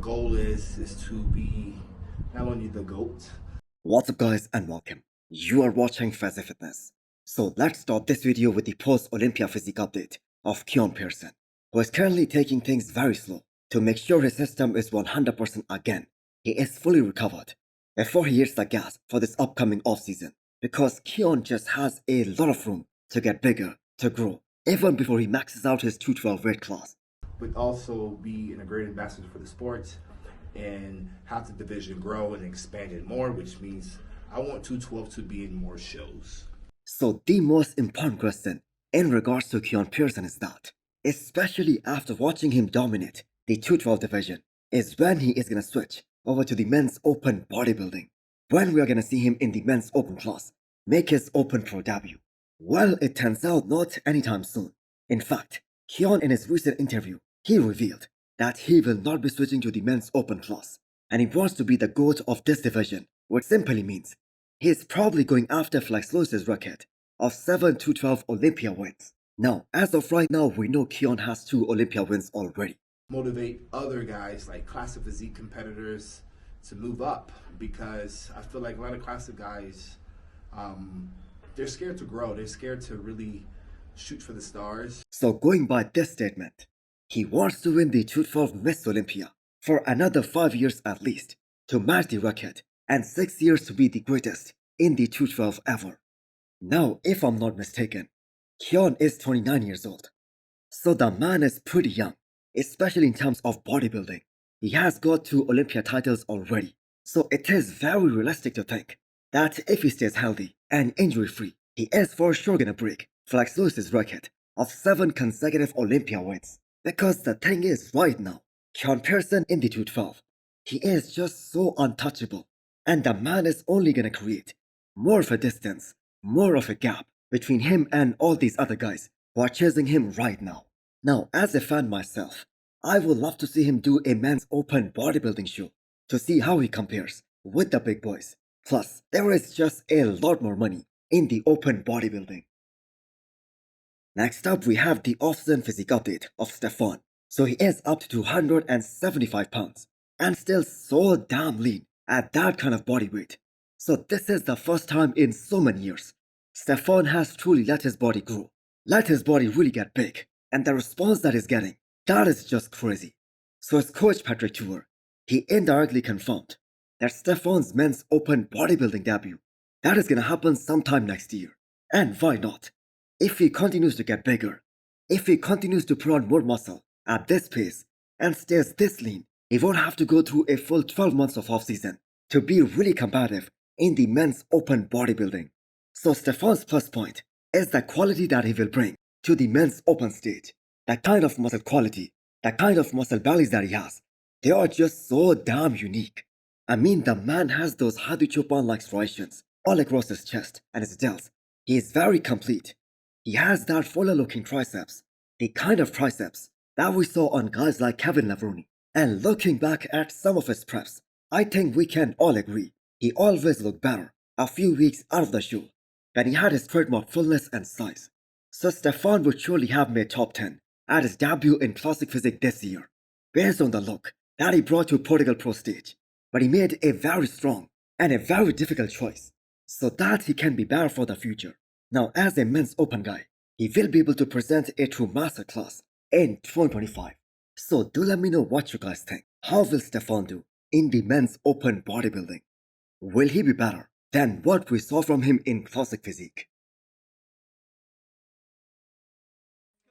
goal is to be not only the GOAT. What's up guys and welcome. You are watching Fazi Fitness. So let's start this video with the post-Olympia physique update of Keone Pearson, who is currently taking things very slow to make sure his system is 100% again. He is fully recovered before he hits the gas for this upcoming off-season, because Keone just has a lot of room to get bigger, to grow, even before he maxes out his 212 weight class. But also be a great ambassador for the sport and have the division grow and expand it more, which means I want 212 to be in more shows. So the most important question in regards to Keone Pearson is that, especially after watching him dominate the 212 division, is when he is going to switch over to the men's open bodybuilding. When we are going to see him in the men's open class make his open pro debut. Well, it turns out not anytime soon. In fact, Keone in his recent interview, he revealed that he will not be switching to the men's open class, and he wants to be the GOAT of this division, which simply means he is probably going after Flex Lewis's record of 7 212 Olympia wins. Now, as of right now, we know Keone has 2 Olympia wins already. Motivate other guys like classic physique competitors to move up, because I feel like a lot of classic guys, they're scared to grow. They're scared to really shoot for the stars. So going by this statement, he wants to win the 212 Miss Olympia for another 5 years at least to match the record, and 6 years to be the greatest in the 212 ever. Now, if I'm not mistaken, Keone is 29 years old. So the man is pretty young, especially in terms of bodybuilding. He has got 2 Olympia titles already. So it is very realistic to think that if he stays healthy and injury-free, he is for sure gonna break Flex Lewis's record of 7 consecutive Olympia wins. Because the thing is, right now, Keone Pearson in the 212, he is just so untouchable. And the man is only gonna create more of a distance, more of a gap between him and all these other guys who are chasing him right now. Now, as a fan myself, I would love to see him do a men's open bodybuilding show to see how he compares with the big boys. Plus, there is just a lot more money in the open bodybuilding. Next up, we have the off-season physique update of Stephane. So he is up to 275 pounds and still so damn lean at that kind of body weight. So this is the first time in so many years Stephane has truly let his body grow, let his body really get big, and the response that he's getting, that is just crazy. So his coach Patrick Tour, he indirectly confirmed that Stephane's men's open bodybuilding debut, that is gonna happen sometime next year. And why not? If he continues to get bigger, if he continues to put on more muscle at this pace and stays this lean, he won't have to go through a full 12 months of off-season to be really competitive in the men's open bodybuilding. So Stephane's plus point is the quality that he will bring to the men's open stage. The kind of muscle quality, the kind of muscle bellies that he has, they are just so damn unique. I mean, the man has those Hadi Chopin-like striations all across his chest and his delts. He is very complete. He has that fuller-looking triceps, the kind of triceps that we saw on guys like Kevin Lavroni. And looking back at some of his preps, I think we can all agree he always looked better a few weeks out of the show when he had his trademark fullness and size. So Stephane would surely have made top 10 at his debut in classic physique this year, based on the look that he brought to Portugal Pro stage. But he made a very strong and a very difficult choice, so that he can be better for the future. Now, as a men's open guy, he will be able to present a true masterclass in 2025. So do let me know what you guys think. How will Stephane do in the men's open bodybuilding? Will he be better than what we saw from him in classic physique?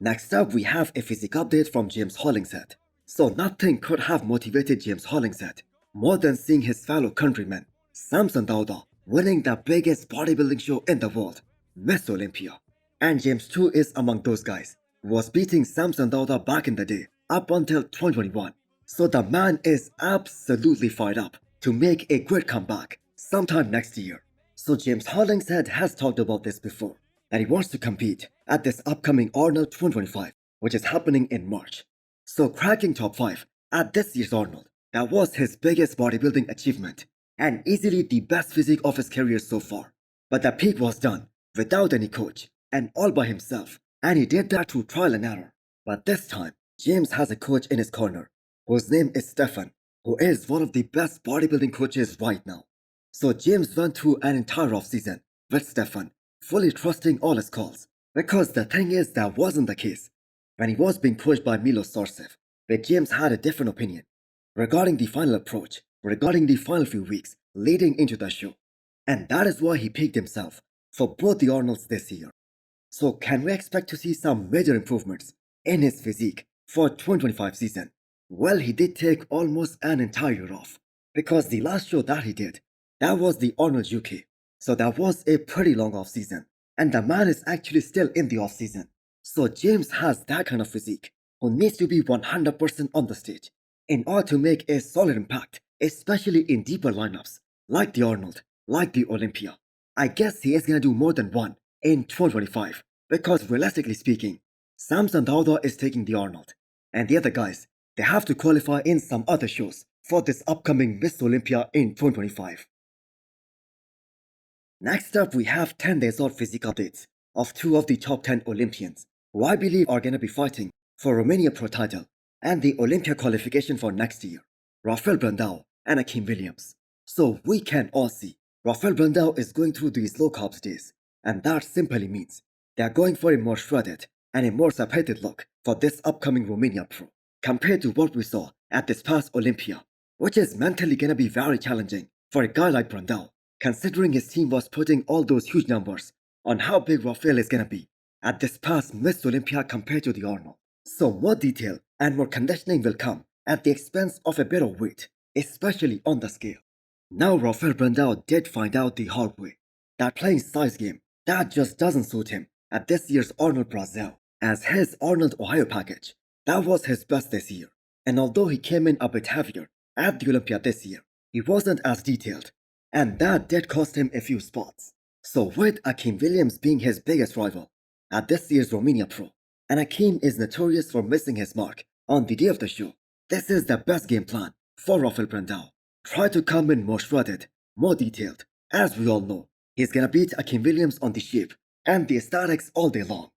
Next up, we have a physique update from James Hollingshead. So nothing could have motivated James Hollingshead more than seeing his fellow countryman, Samson Dauda, winning the biggest bodybuilding show in the world, Miss Olympia. And James too is among those guys who was beating Samson Dauda back in the day up until 2021. So the man is absolutely fired up to make a great comeback sometime next year. So James Hollingshead has talked about this before, that he wants to compete at this upcoming Arnold 2025, which is happening in March. So cracking top 5 at this year's Arnold, that was his biggest bodybuilding achievement and easily the best physique of his career so far. But the peak was done without any coach and all by himself, and he did that through trial and error. But this time, James has a coach in his corner whose name is Stephane, who is one of the best bodybuilding coaches right now. So James went through an entire offseason with Stephane, fully trusting all his calls. Because the thing is, that wasn't the case. When he was being coached by Milos Sarcev, where James had a different opinion regarding the final approach, regarding the final few weeks leading into the show. And that is why he picked himself for both the Arnolds this year. So can we expect to see some major improvements in his physique for 2025 season? Well, he did take almost an entire year off, because the last show that he did, that was the Arnold UK. So that was a pretty long off season, and the man is actually still in the off season. So James has that kind of physique, who needs to be 100% on the stage in order to make a solid impact, especially in deeper lineups like the Arnold, like the Olympia. I guess he is gonna do more than one in 2025, because realistically speaking, Samson Dauda is taking the Arnold, and the other guys, they have to qualify in some other shows for this upcoming Miss Olympia in 2025. Next up, we have 10 days out physique updates of two of the top 10 Olympians, who I believe are gonna be fighting for Romania Pro title and the Olympia qualification for next year, Rafael Brandao and Akim Williams. So we can all see Rafael Brandao is going through these low carbs days, and that simply means they are going for a more shredded and a more separated look for this upcoming Romania Pro, compared to what we saw at this past Olympia, which is mentally gonna be very challenging for a guy like Brandao, considering his team was putting all those huge numbers on how big Rafael is gonna be at this past Miss Olympia compared to the Arnold. So more detail and more conditioning will come at the expense of a bit of weight, especially on the scale. Now Rafael Brandao did find out the hard way that playing size game, that just doesn't suit him at this year's Arnold Brazil, as his Arnold Ohio package, that was his best this year. And although he came in a bit heavier at the Olympia this year, he wasn't as detailed, and that did cost him a few spots. So with Akim Williams being his biggest rival at this year's Romania Pro, and Akim is notorious for missing his mark on the day of the show, this is the best game plan for Rafael Brandao. Try to come in more shredded, more detailed. As we all know, he's gonna beat Akim Williams on the shape and the aesthetics all day long.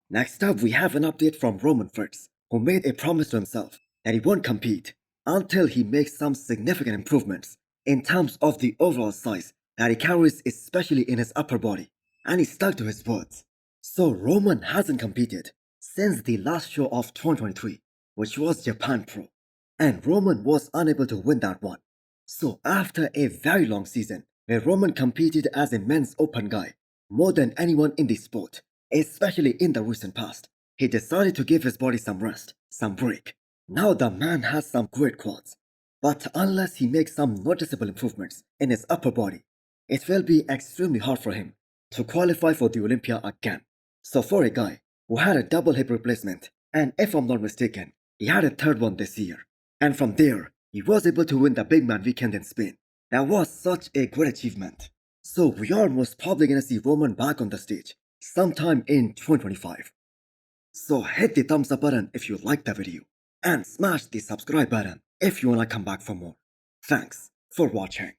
Next up, we have an update from Roman Fritz, who made a promise to himself that he won't compete until he makes some significant improvements in terms of the overall size that he carries, especially in his upper body, and he stuck to his words. So Roman hasn't competed since the last show of 2023, which was Japan Pro, and Roman was unable to win that one. So after a very long season, where Roman competed as a men's open guy more than anyone in the sport, especially in the recent past, he decided to give his body some rest, some break. Now the man has some great quads, but unless he makes some noticeable improvements in his upper body, it will be extremely hard for him to qualify for the Olympia again. So for a guy who had a double hip replacement, and if I'm not mistaken, he had a third one this year, and from there, he was able to win the Big Man Weekend in Spain. That was such a great achievement. So we are most probably gonna see Roman back on the stage sometime in 2025. So hit the thumbs up button if you liked the video, and smash the subscribe button if you wanna come back for more. Thanks for watching.